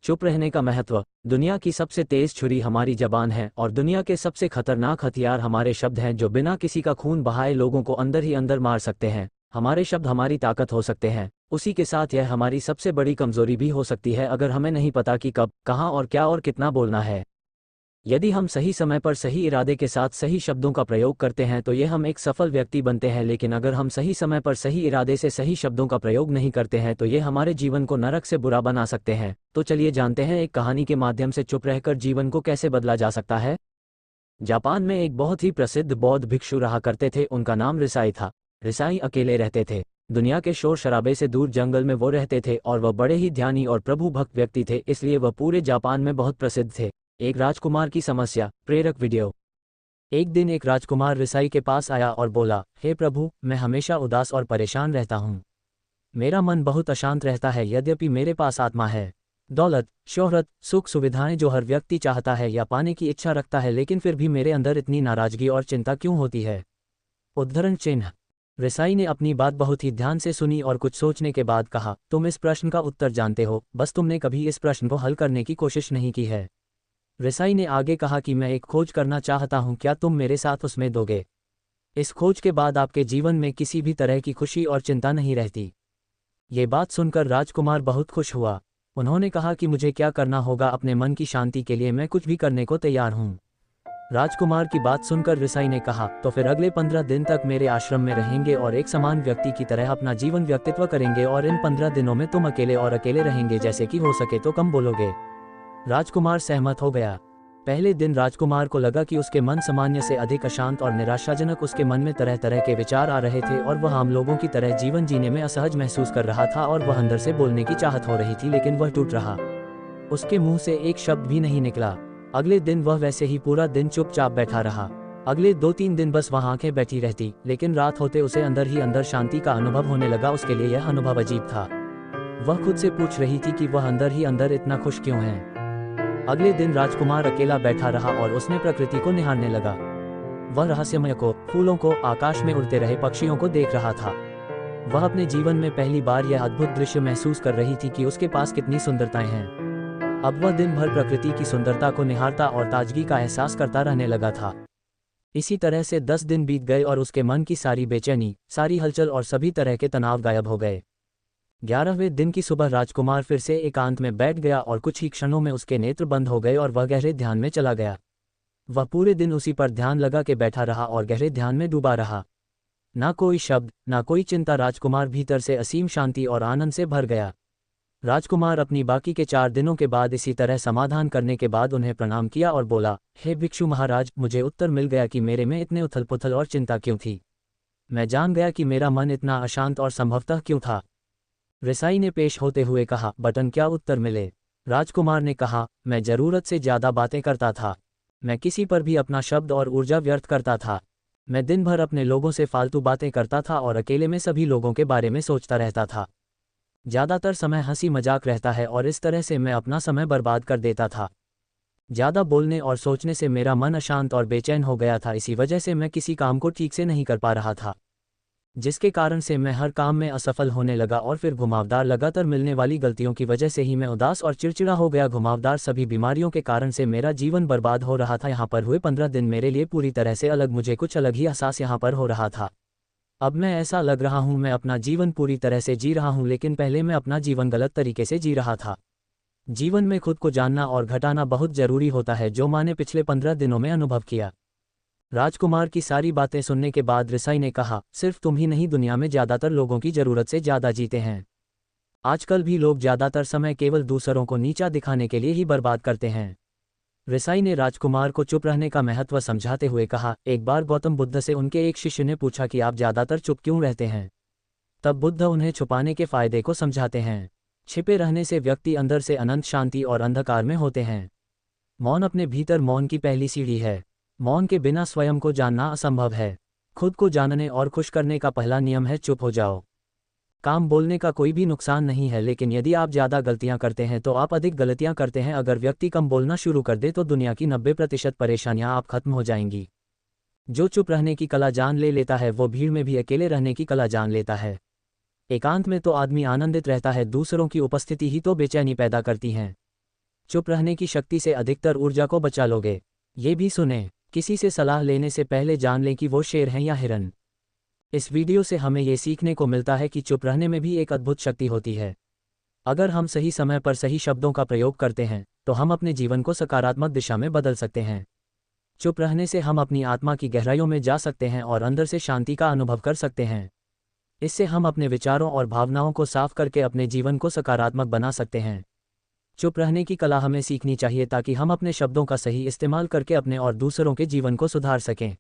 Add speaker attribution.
Speaker 1: चुप रहने का महत्व। दुनिया की सबसे तेज छुरी हमारी जबान है और दुनिया के सबसे खतरनाक हथियार हमारे शब्द हैं, जो बिना किसी का खून बहाए लोगों को अंदर ही अंदर मार सकते हैं। हमारे शब्द हमारी ताकत हो सकते हैं, उसी के साथ यह हमारी सबसे बड़ी कमजोरी भी हो सकती है अगर हमें नहीं पता कि कब, कहाँ और क्या और कितना बोलना है। यदि हम सही समय पर सही इरादे के साथ सही शब्दों का प्रयोग करते हैं तो हम एक सफल व्यक्ति बनते हैं, लेकिन अगर हम सही समय पर सही इरादे से सही शब्दों का प्रयोग नहीं करते हैं तो हमारे जीवन को नरक से बुरा बना सकते हैं। तो चलिए जानते हैं एक कहानी के माध्यम से चुप रहकर जीवन को कैसे बदला जा सकता है। जापान में एक बहुत ही प्रसिद्ध बौद्ध भिक्षु रहा करते थे। उनका नाम रिसाई था। रिसाई अकेले रहते थे। दुनिया के शोर शराबे से दूर जंगल में वो रहते थे और वह बड़े ही ध्यानी और प्रभु भक्त व्यक्ति थे, इसलिए वह पूरे जापान में बहुत प्रसिद्ध थे। एक राजकुमार की समस्या प्रेरक वीडियो। एक दिन एक राजकुमार रिसाई के पास आया और बोला, हे प्रभु, मैं हमेशा उदास और परेशान रहता हूँ। मेरा मन बहुत अशांत रहता है, यद्यपि मेरे पास आत्मा है, दौलत, शोहरत, सुख सुविधाएं जो हर व्यक्ति चाहता है या पाने की इच्छा रखता है, लेकिन फिर भी मेरे अंदर इतनी नाराजगी और चिंता क्यों होती है। उद्धरण चिन्ह। रिसाई ने अपनी बात बहुत ही ध्यान से सुनी और कुछ सोचने के बाद कहा, तुम इस प्रश्न का उत्तर जानते हो, बस तुमने कभी इस प्रश्न को हल करने की कोशिश नहीं की है। रिसाई ने आगे कहा कि मैं एक खोज करना चाहता हूं, क्या तुम मेरे साथ उसमें दोगे। इस खोज के बाद आपके जीवन में किसी भी तरह की खुशी और चिंता नहीं रहती। ये बात सुनकर राजकुमार बहुत खुश हुआ। उन्होंने कहा कि मुझे क्या करना होगा, अपने मन की शांति के लिए मैं कुछ भी करने को तैयार हूँ। राजकुमार की बात सुनकर रिसाई ने कहा, तो फिर अगले 15 दिन तक मेरे आश्रम में रहेंगे और एक समान व्यक्ति की तरह अपना जीवन व्यक्तित्व करेंगे, और इन 15 दिनों में तुम अकेले और अकेले रहेंगे, जैसे कि हो सके तो कम बोलोगे। राजकुमार सहमत हो गया। पहले दिन राजकुमार को लगा कि उसके मन सामान्य से अधिक अशांत और निराशाजनक, उसके मन में तरह तरह के विचार आ रहे थे और वह आम लोगों की तरह जीवन जीने में असहज महसूस कर रहा था, और वह अंदर से बोलने की चाहत हो रही थी, लेकिन वह टूट रहा। उसके मुंह से एक शब्द भी नहीं निकला। अगले दिन वह वैसे ही पूरा दिन चुपचाप बैठा रहा। अगले 2-3 दिन बस वह आंखें बैठी रहती, लेकिन रात होते उसे अंदर ही अंदर शांति का अनुभव होने लगा। उसके लिए यह अनुभव अजीब था। वह खुद से पूछ रही थी कि वह अंदर ही अंदर इतना खुश क्यों है। अगले दिन राजकुमार अकेला बैठा रहा और उसने प्रकृति को निहारने लगा। वह रहस्यमय को, फूलों को, आकाश में उड़ते रहे पक्षियों को देख रहा था। वह अपने जीवन में पहली बार यह अद्भुत दृश्य महसूस कर रही थी कि उसके पास कितनी सुंदरताएं हैं। अब वह दिन भर प्रकृति की सुंदरता को निहारता और ताजगी का एहसास करता रहने लगा था। इसी तरह से 10 दिन बीत गए और उसके मन की सारी बेचैनी, सारी हलचल और सभी तरह के तनाव गायब हो गए। 11वें दिन की सुबह राजकुमार फिर से एकांत में बैठ गया और कुछ ही क्षणों में उसके नेत्र बंद हो गए और वह गहरे ध्यान में चला गया। वह पूरे दिन उसी पर ध्यान लगा के बैठा रहा और गहरे ध्यान में डूबा रहा। ना कोई शब्द, ना कोई चिंता। राजकुमार भीतर से असीम शांति और आनंद से भर गया। राजकुमार अपनी बाकी के 4 दिनों के बाद इसी तरह समाधान करने के बाद उन्हें प्रणाम किया और बोला, हे भिक्षु महाराज, मुझे उत्तर मिल गया कि मेरे में इतने उथल पुथल और चिंता क्यों थी। मैं जान गया कि मेरा मन इतना अशांत और संभवतः क्यों था। रिसाई ने पेश होते हुए कहा, बटन क्या उत्तर मिले। राजकुमार ने कहा, मैं जरूरत से ज्यादा बातें करता था। मैं किसी पर भी अपना शब्द और ऊर्जा व्यर्थ करता था। मैं दिन भर अपने लोगों से फालतू बातें करता था और अकेले में सभी लोगों के बारे में सोचता रहता था। ज्यादातर समय हंसी मजाक रहता है और इस तरह से मैं अपना समय बर्बाद कर देता था। ज्यादा बोलने और सोचने से मेरा मन अशांत और बेचैन हो गया था। इसी वजह से मैं किसी काम को ठीक से नहीं कर पा रहा था, जिसके कारण से मैं हर काम में असफल होने लगा और फिर घुमावदार लगातार मिलने वाली गलतियों की वजह से ही मैं उदास और चिड़चिड़ा हो गया। घुमावदार सभी बीमारियों के कारण से मेरा जीवन बर्बाद हो रहा था। यहाँ पर हुए 15 दिन मेरे लिए पूरी तरह से अलग, मुझे कुछ अलग ही एहसास यहाँ पर हो रहा था। अब मैं ऐसा लग रहा हूँ मैं अपना जीवन पूरी तरह से जी रहा हूँ, लेकिन पहले मैं अपना जीवन गलत तरीके से जी रहा था। जीवन में खुद को जानना और घटाना बहुत जरूरी होता है, जो मैंने पिछले 15 दिनों में अनुभव किया। राजकुमार की सारी बातें सुनने के बाद रिसाई ने कहा, सिर्फ तुम ही नहीं, दुनिया में ज्यादातर लोगों की जरूरत से ज्यादा जीते हैं। आजकल भी लोग ज्यादातर समय केवल दूसरों को नीचा दिखाने के लिए ही बर्बाद करते हैं। रिसाई ने राजकुमार को चुप रहने का महत्व समझाते हुए कहा, एक बार गौतम बुद्ध से उनके एक शिष्य ने पूछा कि आप ज्यादातर चुप क्यों रहते हैं। तब बुद्ध उन्हें छुपाने के फायदे को समझाते हैं। छिपे रहने से व्यक्ति अंदर से अनंत शांति और अंधकार में होते हैं। मौन अपने भीतर मौन की पहली सीढ़ी है। मौन के बिना स्वयं को जानना असंभव है। खुद को जानने और खुश करने का पहला नियम है चुप हो जाओ। काम बोलने का कोई भी नुकसान नहीं है, लेकिन यदि आप ज़्यादा गलतियां करते हैं तो आप अधिक गलतियां करते हैं। अगर व्यक्ति कम बोलना शुरू कर दे तो दुनिया की 90% परेशानियां आप खत्म हो जाएंगी। जो चुप रहने की कला जान ले लेता है वो भीड़ में भी अकेले रहने की कला जान लेता है। एकांत में तो आदमी आनंदित रहता है, दूसरों की उपस्थिति ही तो बेचैनी पैदा करती है। चुप रहने की शक्ति से अधिकतर ऊर्जा को बचा लोगे। ये भी सुने, किसी से सलाह लेने से पहले जान लें कि वो शेर हैं या हिरन। इस वीडियो से हमें ये सीखने को मिलता है कि चुप रहने में भी एक अद्भुत शक्ति होती है। अगर हम सही समय पर सही शब्दों का प्रयोग करते हैं तो हम अपने जीवन को सकारात्मक दिशा में बदल सकते हैं। चुप रहने से हम अपनी आत्मा की गहराइयों में जा सकते हैं और अंदर से शांति का अनुभव कर सकते हैं। इससे हम अपने विचारों और भावनाओं को साफ करके अपने जीवन को सकारात्मक बना सकते हैं। चुप रहने की कला हमें सीखनी चाहिए ताकि हम अपने शब्दों का सही इस्तेमाल करके अपने और दूसरों के जीवन को सुधार सकें।